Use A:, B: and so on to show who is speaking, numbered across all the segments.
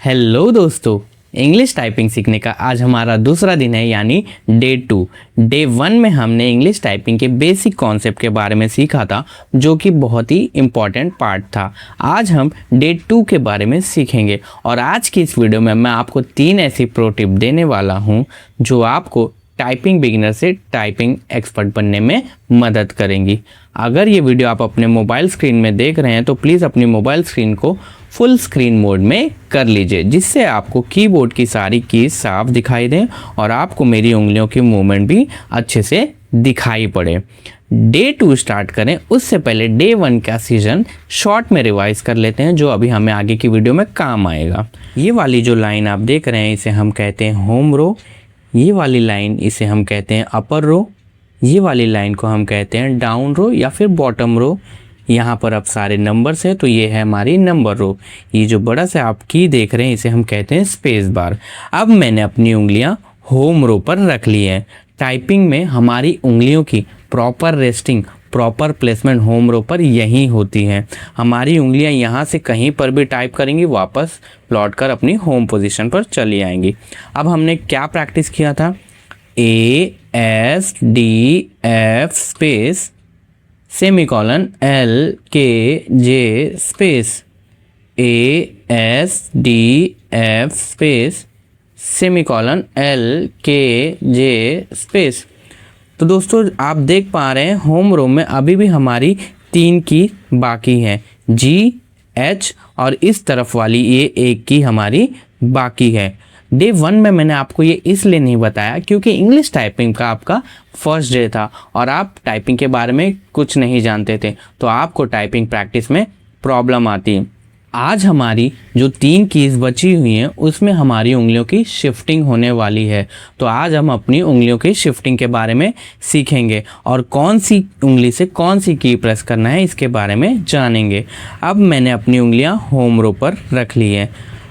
A: Hello दोस्तों, English typing सीखने का आज हमारा दूसरा दिन है, यानी डे 2। डे 1 में हमने इंग्लिश टाइपिंग के बेसिक कॉन्सेप्ट के बारे में सीखा था, जो कि बहुत ही इम्पॉर्टेंट पार्ट था। आज हम डे 2 के बारे में सीखेंगे और आज की इस वीडियो में मैं आपको 3 ऐसी प्रो टिप देने वाला हूं जो आपको टाइपिंग बिगिनर से टाइपिंग एक्सपर्ट बनने में मदद करेंगी। अगर ये वीडियो आप अपने मोबाइल स्क्रीन में देख रहे हैं तो प्लीज़ अपनी मोबाइल स्क्रीन को फुल स्क्रीन मोड में कर लीजिए, जिससे आपको कीबोर्ड की सारी कीज साफ दिखाई दें और आपको मेरी उंगलियों की मूवमेंट भी अच्छे से दिखाई पड़े। डे 2 स्टार्ट करें उससे पहले डे 1 का सीजन शॉर्ट में रिवाइज कर लेते हैं, जो अभी हमें आगे की वीडियो में काम आएगा। ये वाली जो लाइन आप देख रहे हैं इसे हम कहते हैं होम रो, ये वाली लाइन इसे हम कहते हैं अपर रो, ये वाली लाइन को हम कहते हैं डाउन रो या फिर बॉटम रो। यहाँ पर अब सारे नंबर्स हैं तो ये है हमारी नंबर रो। ये जो बड़ा सा आप की देख रहे हैं इसे हम कहते हैं स्पेस बार। अब मैंने अपनी उंगलियाँ होम रो पर रख ली हैं। टाइपिंग में हमारी उंगलियों की proper resting, proper placement home row पर यही होती है। हमारी उंगलियां यहाँ से कहीं पर भी टाइप करेंगी, वापस लौट कर अपनी होम पोजीशन पर चली आएंगी। अब हमने क्या प्रैक्टिस किया था? ASDF space semicolon LKJ space ASDF space semicolon LKJ space. तो दोस्तों आप देख पा रहे हैं होम रो में अभी भी हमारी 3 की बाकी है, GH, और इस तरफ वाली ये 1 की हमारी बाकी है। डे 1 में मैंने आपको ये इसलिए नहीं बताया क्योंकि इंग्लिश टाइपिंग का आपका फर्स्ट डे था और आप टाइपिंग के बारे में कुछ नहीं जानते थे, तो आपको टाइपिंग प्रैक्टिस में प्रॉब्लम आती है। आज हमारी जो 3 कीज़ बची हुई हैं उसमें हमारी उंगलियों की शिफ्टिंग होने वाली है। तो आज हम अपनी उंगलियों की शिफ्टिंग के बारे में सीखेंगे और कौन सी उंगली से कौन सी की प्रेस करना है इसके बारे में जानेंगे। अब मैंने अपनी उंगलियां होम रो पर रख ली है।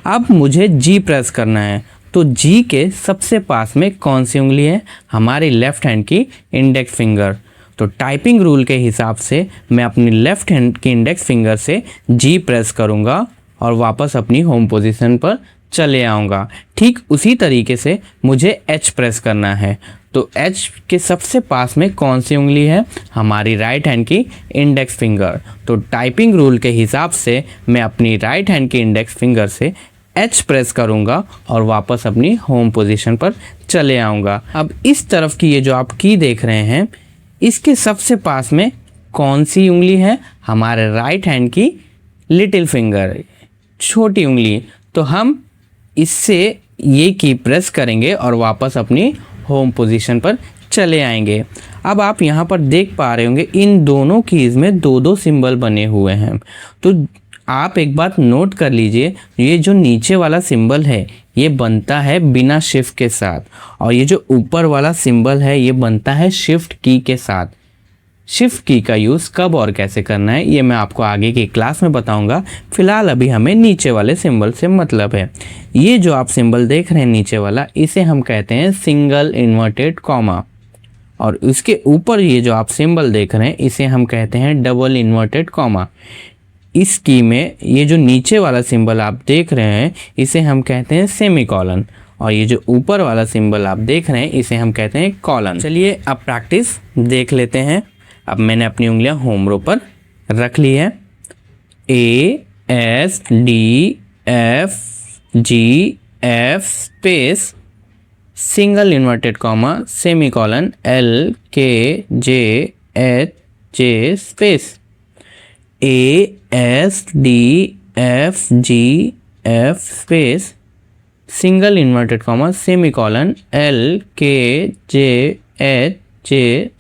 A: अब मुझे जी प्रेस करना है, तो जी के सबसे पास में कौन सी उंगली है? हमारी लेफ़्ट हैंड की इंडेक्स फिंगर। तो टाइपिंग रूल के हिसाब से मैं अपनी लेफ़्ट हैंड की इंडेक्स फिंगर से जी प्रेस करूँगा और वापस अपनी होम पोजीशन पर चले आऊँगा। ठीक उसी तरीके से मुझे एच प्रेस करना है, तो एच के सबसे पास में कौन सी उंगली है? हमारी राइट हैंड की इंडेक्स फिंगर। तो टाइपिंग रूल के हिसाब से मैं अपनी राइट हैंड की इंडेक्स फिंगर से एच प्रेस करूँगा और वापस अपनी होम पोजीशन पर चले आऊँगा। अब इस तरफ की ये जो आप की देख रहे हैं इसके सबसे पास में कौन सी उंगली है? हमारे राइट हैंड की लिटिल फिंगर, छोटी उंगली। तो हम इससे ये की प्रेस करेंगे और वापस अपनी होम पोजीशन पर चले आएंगे। अब आप यहाँ पर देख पा रहे होंगे इन दोनों कीज़ में 2-2 सिंबल बने हुए हैं। तो आप एक बात नोट कर लीजिए, ये जो नीचे वाला सिंबल है ये बनता है बिना शिफ्ट के साथ, और ये जो ऊपर वाला सिंबल है ये बनता है शिफ्ट की के साथ। शिफ्ट की का यूज़ कब और कैसे करना है ये मैं आपको आगे की क्लास में बताऊंगा। फिलहाल अभी हमें नीचे वाले सिंबल से मतलब है। ये जो आप सिंबल देख रहे हैं नीचे वाला, इसे हम कहते हैं सिंगल इन्वर्टेड कॉमा, और उसके ऊपर ये जो आप सिंबल देख रहे हैं इसे हम कहते हैं डबल इन्वर्टेड कॉमा। इस की में ये जो नीचे वाला सिंबल आप देख रहे हैं इसे हम कहते हैं सेमीकोलन, और ये जो ऊपर वाला सिंबल आप देख रहे हैं इसे हम कहते हैं कॉलन। चलिए अब प्रैक्टिस देख लेते हैं। अब मैंने अपनी उंगलियां होम रो पर रख ली है। ASDF GF space single inverted comma semicolon LKJ space ASDF GF space single inverted comma semicolon LKJ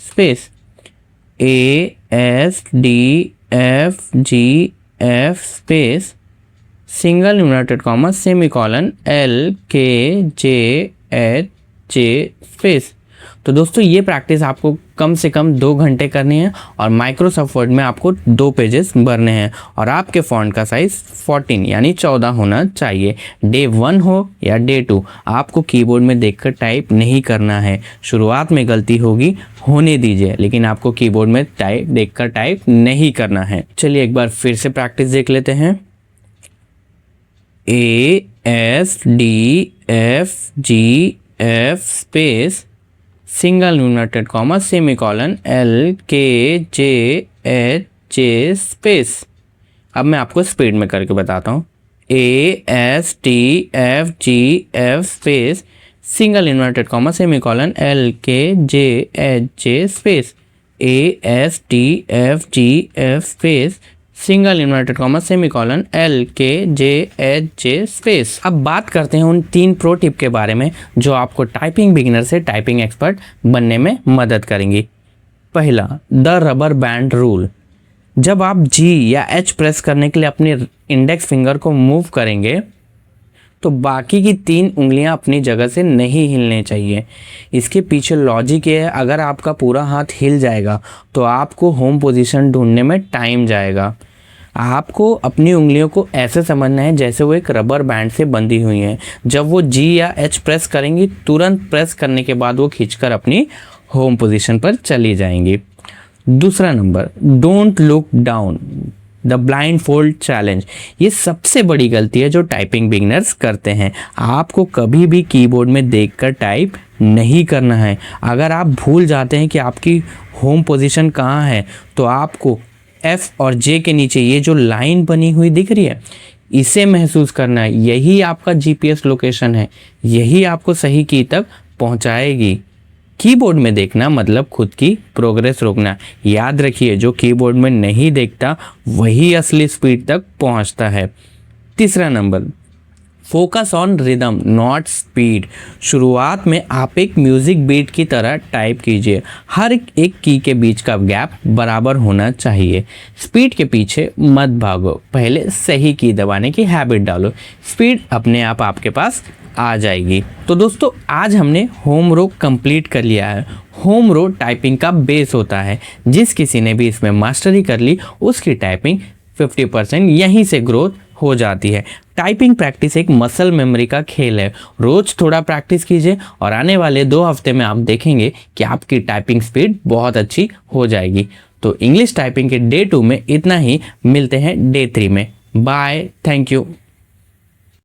A: space ASDF GF space single inverted comma semicolon LKJ space. तो दोस्तों ये प्रैक्टिस आपको कम से कम 2 घंटे करनी है और माइक्रोसॉफ्ट वर्ड में आपको 2 पेजेस भरने हैं और आपके फॉन्ट का साइज़ 14 यानी 14 होना चाहिए। डे 1 हो या डे 2 आपको कीबोर्ड में देखकर टाइप नहीं करना है। शुरुआत में गलती होगी, होने दीजिए, लेकिन आपको कीबोर्ड में देखकर टाइप नहीं करना है। चलिए एक बार फिर से प्रैक्टिस देख लेते हैं। ASDF SDFGF space single inverted comma semicolon LKJHJ space. अब मैं आपको स्पीड में करके बताता हूँ। ASTFGF space single inverted comma semicolon LKJHJ space ASTFGF space single inverted comma semicolon LKJHJ space. अब बात करते हैं उन 3 प्रो टिप के बारे में जो आपको टाइपिंग बिगिनर से टाइपिंग एक्सपर्ट बनने में मदद करेंगी। पहला, द रबर बैंड रूल। जब आप G या H प्रेस करने के लिए अपने इंडेक्स फिंगर को मूव करेंगे तो बाकी की 3 उंगलियां अपनी जगह से नहीं हिलने चाहिए। इसके पीछे लॉजिक ये है, अगर आपका पूरा हाथ हिल जाएगा तो आपको होम पोजीशन ढूंढने में टाइम जाएगा। आपको अपनी उंगलियों को ऐसे समझना है जैसे वो एक रबर बैंड से बंधी हुई हैं। जब वो G या H प्रेस करेंगी, तुरंत प्रेस करने के बाद वो खींचकर अपनी होम पोजीशन पर चली जाएंगी। दूसरा number, don't look down, the blind fold challenge. ये सबसे बड़ी गलती है जो टाइपिंग बिगिनर्स करते हैं। आपको कभी भी कीबोर्ड में देखकर टाइप नहीं करना है। अगर आप भूल जाते हैं कि आपकी होम पोजीशन कहाँ है तो आपको F और J के नीचे ये जो लाइन बनी हुई दिख रही है, इसे महसूस करना है। यही आपका GPS लोकेशन है, यही आपको सही की तक पहुंचाएगी। कीबोर्ड में देखना मतलब खुद की प्रोग्रेस रोकना। याद रखिए, जो कीबोर्ड में नहीं देखता वही असली स्पीड तक पहुंचता है। तीसरा number, focus on rhythm not speed. शुरुआत में आप एक म्यूजिक बीट की तरह टाइप कीजिए। हर एक की के बीच का गैप बराबर होना चाहिए। स्पीड के पीछे मत भागो, पहले सही की दबाने की हैबिट डालो, स्पीड अपने आप आपके पास आ जाएगी। तो दोस्तों, आज हमने होम रो कंप्लीट कर लिया है। होम रो टाइपिंग का बेस होता है। जिस किसी ने भी इसमें मास्टरी कर ली उसकी टाइपिंग 50% यहीं से ग्रोथ हो जाती है। टाइपिंग प्रैक्टिस एक मसल मेमोरी का खेल है। रोज थोड़ा प्रैक्टिस कीजिए और आने वाले 2 हफ्ते में आप देखेंगे कि आपकी टाइपिंग स्पीड बहुत अच्छी हो जाएगी। तो इंग्लिश टाइपिंग के डे 2 में इतना ही। मिलते हैं डे 3 में। Bye, thank you.